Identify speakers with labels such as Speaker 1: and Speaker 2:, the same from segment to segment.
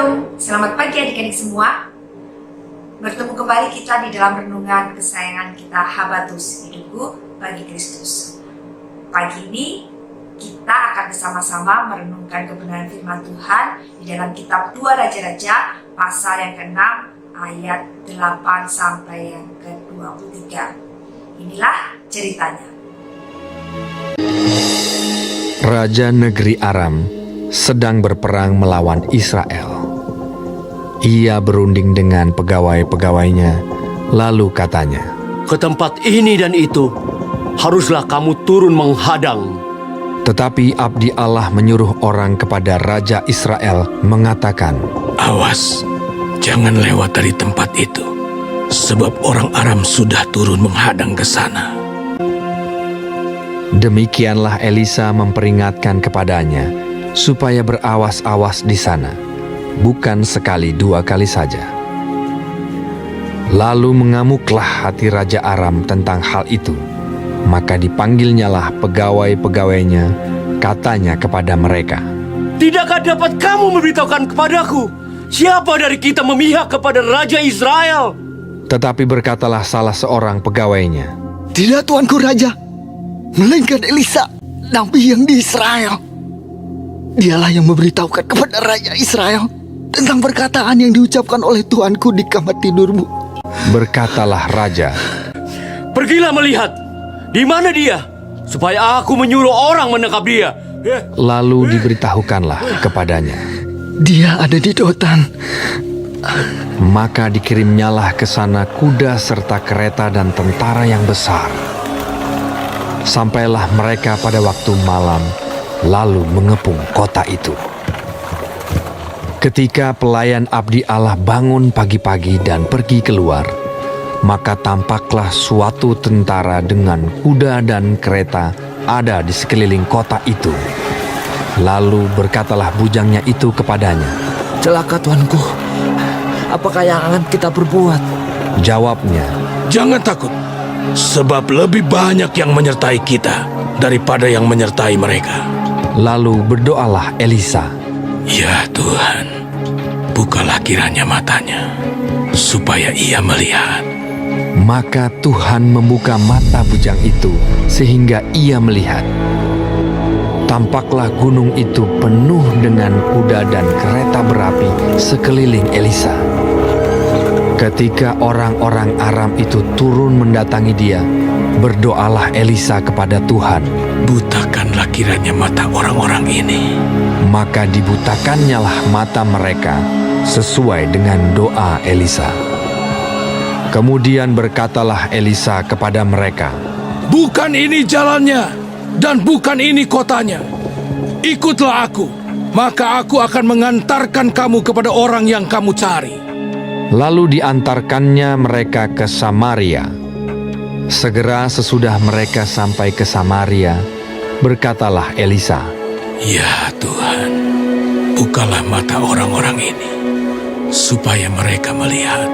Speaker 1: Shalom, selamat pagi adik-adik semua. Bertemu kembali kita di dalam renungan kesayangan kita, Habatus, hidupku bagi Kristus. Pagi ini kita akan bersama-sama merenungkan kebenaran firman Tuhan di dalam kitab 2 Raja-Raja pasal yang ke-6 ayat 8 sampai yang ke-23. Inilah ceritanya.
Speaker 2: Raja negeri Aram sedang berperang melawan Israel. Ia berunding dengan pegawai-pegawainya, lalu katanya,
Speaker 3: "Ke tempat ini dan itu, haruslah kamu turun menghadang."
Speaker 2: Tetapi abdi Allah menyuruh orang kepada Raja Israel mengatakan,
Speaker 4: "Awas, jangan lewat dari tempat itu, sebab orang Aram sudah turun menghadang ke sana."
Speaker 2: Demikianlah Elisa memperingatkan kepadanya, supaya berawas-awas di sana, bukan sekali dua kali saja. Lalu mengamuklah hati Raja Aram tentang hal itu. Maka dipanggilnyalah pegawai-pegawainya, katanya kepada mereka,
Speaker 3: "Tidakkah dapat kamu memberitahukan kepadaku, siapa dari kita memihak kepada Raja Israel?"
Speaker 2: Tetapi berkatalah salah seorang pegawainya,
Speaker 5: "Tidak, tuanku raja, melainkan Elisa, nabi yang di Israel. Dialah yang memberitahukan kepada Raja Israel tentang perkataan yang diucapkan oleh tuanku di kamar tidurmu."
Speaker 2: Berkatalah raja,
Speaker 3: "Pergilah melihat, di mana dia, supaya aku menyuruh orang menangkap dia."
Speaker 2: lalu diberitahukanlah kepadanya.
Speaker 5: "Dia ada di Dotan."
Speaker 2: Maka dikirimnyalah ke sana kuda serta kereta dan tentara yang besar. Sampailah mereka pada waktu malam, lalu mengepung kota itu. Ketika pelayan abdi Allah bangun pagi-pagi dan pergi keluar, maka tampaklah suatu tentara dengan kuda dan kereta ada di sekeliling kota itu. Lalu berkatalah bujangnya itu kepadanya,
Speaker 6: "Celaka tuanku, apakah yang akan kita perbuat?"
Speaker 2: Jawabnya,
Speaker 4: "Jangan takut, sebab lebih banyak yang menyertai kita daripada yang menyertai mereka."
Speaker 2: lalu berdoalah Elisa,
Speaker 4: "Ya Tuhan, bukalah kiranya matanya, supaya ia melihat."
Speaker 2: Maka Tuhan membuka mata bujang itu sehingga ia melihat. Tampaklah gunung itu penuh dengan kuda dan kereta berapi sekeliling Elisa. Ketika orang-orang Aram itu turun mendatangi dia, berdoalah Elisa kepada Tuhan.
Speaker 4: "Butakanlah kiranya mata orang-orang ini."
Speaker 2: Maka dibutakannyalah mata mereka sesuai dengan doa Elisa. Kemudian berkatalah Elisa kepada mereka,
Speaker 4: "Bukan ini jalannya, dan bukan ini kotanya. Ikutlah aku, maka aku akan mengantarkan kamu kepada orang yang kamu cari."
Speaker 2: Lalu diantarkannya mereka ke Samaria. Segera sesudah mereka sampai ke Samaria, berkatalah Elisa,
Speaker 4: "Ya Tuhan, bukalah mata orang-orang ini, supaya mereka melihat."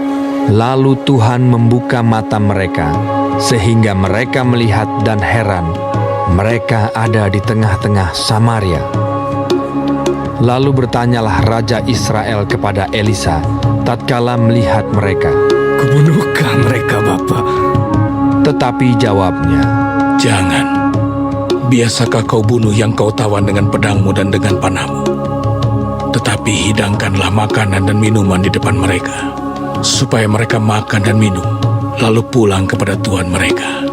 Speaker 2: Lalu Tuhan membuka mata mereka, sehingga mereka melihat dan heran, mereka ada di tengah-tengah Samaria. Lalu bertanyalah Raja Israel kepada Elisa, tatkala melihat mereka,
Speaker 5: "Kubunuhkah mereka, Bapa?"
Speaker 2: Tetapi jawabnya,
Speaker 4: "Jangan. Biasakah kau bunuh yang kau tawan dengan pedangmu dan dengan panahmu? Tetapi hidangkanlah makanan dan minuman di depan mereka, supaya mereka makan dan minum, lalu pulang kepada tuan mereka."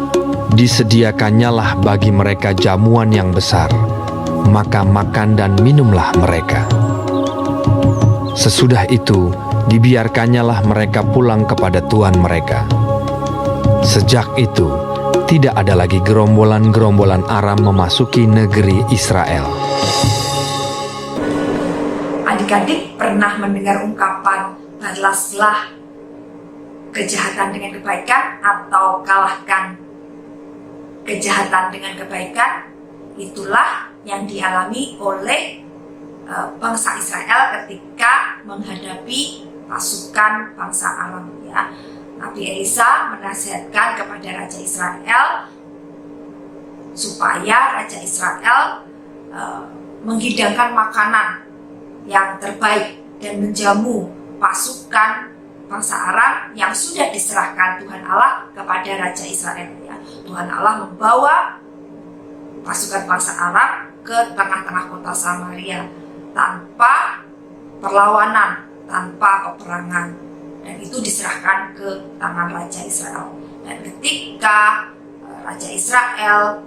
Speaker 2: disediakannyalah bagi mereka jamuan yang besar, maka makan dan minumlah mereka. Sesudah itu, dibiarkannyalah mereka pulang kepada tuan mereka. Sejak itu, tidak ada lagi gerombolan-gerombolan Aram memasuki negeri Israel.
Speaker 1: Adik-adik pernah mendengar ungkapan balaslah kejahatan dengan kebaikan atau kalahkan kejahatan dengan kebaikan? Itulah yang dialami oleh bangsa Israel ketika menghadapi pasukan bangsa Aram, ya. Nabi Elisa menasihatkan kepada Raja Israel supaya Raja Israel menghidangkan makanan yang terbaik dan menjamu pasukan bangsa Aram yang sudah diserahkan Tuhan Allah kepada Raja Israel. Ya. Tuhan Allah membawa pasukan bangsa Aram ke tengah-tengah kota Samaria tanpa perlawanan, tanpa peperangan, dan itu diserahkan ke tangan Raja Israel. Dan ketika Raja Israel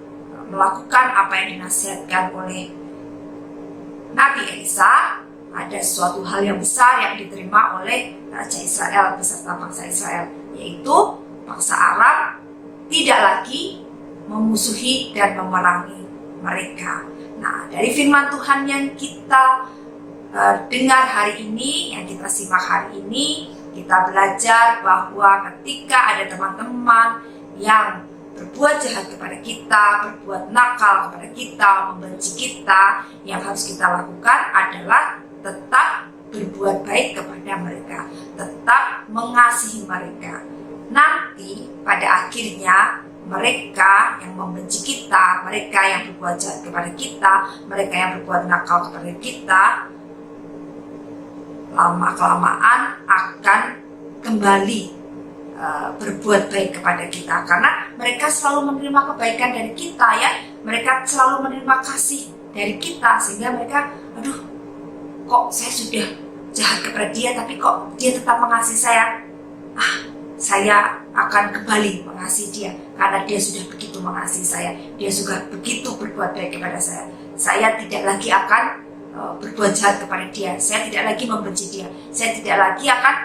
Speaker 1: melakukan apa yang dinasihatkan oleh Nabi Elisa, ada suatu hal yang besar yang diterima oleh Raja Israel beserta bangsa Israel, yaitu bangsa Aram tidak lagi memusuhi dan memerangi mereka. Nah, dari firman Tuhan yang kita dengar hari ini, yang kita simak hari ini, kita belajar bahwa ketika ada teman-teman yang berbuat jahat kepada kita, berbuat nakal kepada kita, membenci kita, yang harus kita lakukan adalah tetap berbuat baik kepada mereka, tetap mengasihi mereka. Nanti pada akhirnya mereka yang membenci kita, mereka yang berbuat jahat kepada kita, mereka yang berbuat nakal kepada kita, lama-kelamaan akan kembali berbuat baik kepada kita, karena mereka selalu menerima kebaikan dari kita, ya. Mereka selalu menerima kasih dari kita, sehingga mereka, aduh, kok saya sudah jahat kepada dia, tapi kok dia tetap mengasihi saya. Saya akan kembali mengasihi dia, karena dia sudah begitu mengasihi saya, dia juga begitu berbuat baik kepada saya. Saya tidak lagi akan berbuat jahat kepada dia, saya tidak lagi membenci dia, saya tidak lagi akan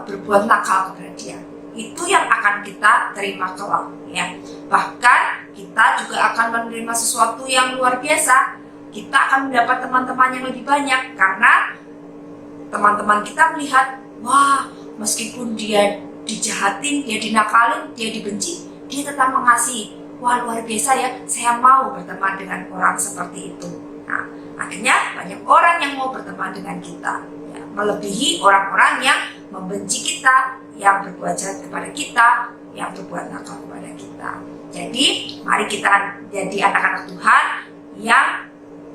Speaker 1: berbuat nakal kepada dia. Itu yang akan kita terima kelak, ya. Bahkan kita juga akan menerima sesuatu yang luar biasa. Kita akan mendapat teman-teman yang lebih banyak, karena teman-teman kita melihat, wah, meskipun dia dijahatin, dia dinakalin, dia dibenci, dia tetap mengasihi. Wah, luar biasa ya, saya mau berteman dengan orang seperti itu. Nah, akhirnya banyak orang yang mau berteman dengan kita, ya, melebihi orang-orang yang membenci kita, yang berbuat jahat kepada kita, yang berbuat nakal kepada kita. Jadi, mari kita jadi anak-anak Tuhan yang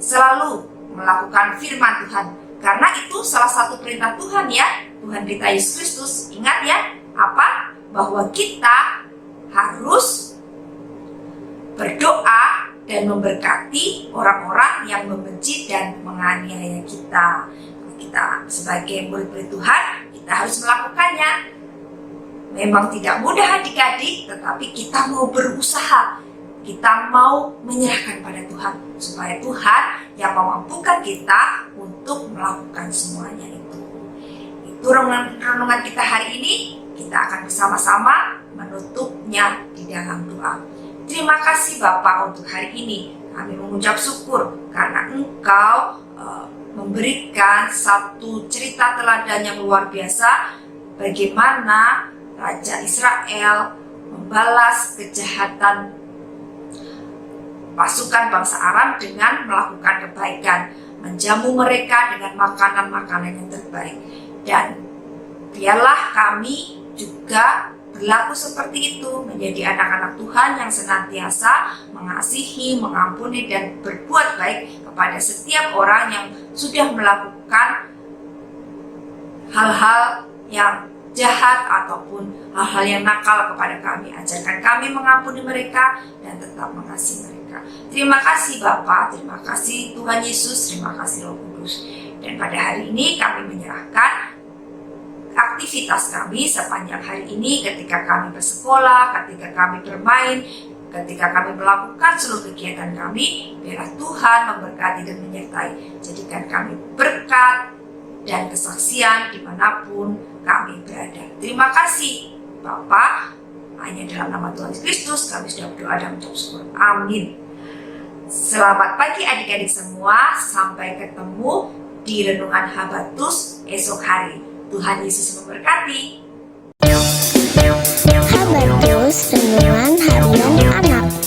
Speaker 1: selalu melakukan firman Tuhan. Karena itu salah satu perintah Tuhan, ya. Tuhan kita Yesus Kristus. Ingat ya, apa? Bahwa kita harus berdoa dan memberkati orang-orang yang membenci dan menganiaya kita. Kita sebagai murid-murid Tuhan, kita harus melakukannya. Memang tidak mudah adik-adik, tetapi kita mau berusaha. Kita mau menyerahkan pada Tuhan, supaya Tuhan yang memampukan kita untuk melakukan semuanya itu. Itu renungan kita hari ini. Kita akan bersama-sama menutupnya di dalam doa. Terima kasih Bapa untuk hari ini. Kami mengucap syukur karena Engkau memberikan satu cerita teladan yang luar biasa, bagaimana Raja Israel membalas kejahatan pasukan bangsa Aram dengan melakukan kebaikan, menjamu mereka dengan makanan-makanan yang terbaik. Dan biarlah kami juga berlaku seperti itu, menjadi anak-anak Tuhan yang senantiasa mengasihi, mengampuni, dan berbuat baik kepada setiap orang yang sudah melakukan hal-hal yang jahat ataupun hal-hal yang nakal kepada kami. Ajarkan kami mengampuni mereka dan tetap mengasihi mereka. Terima kasih Bapa, terima kasih Tuhan Yesus, terima kasih Roh Kudus. Dan pada hari ini kami menyerahkan aktivitas kami sepanjang hari ini, ketika kami bersekolah, ketika kami bermain, ketika kami melakukan seluruh kegiatan kami. Biarlah Tuhan memberkati dan menyertai. Jadikan kami berkat dan kesaksian dimanapun kami berada. Terima kasih Bapa. Hanya dalam nama Tuhan Kristus kami sudah berdoa dan mengucap syukur. Amin. Selamat pagi adik-adik semua. Sampai ketemu di Renungan Habatus esok hari. Tuhan Yesus memberkati.
Speaker 7: Habatus Renungan Harian Anak.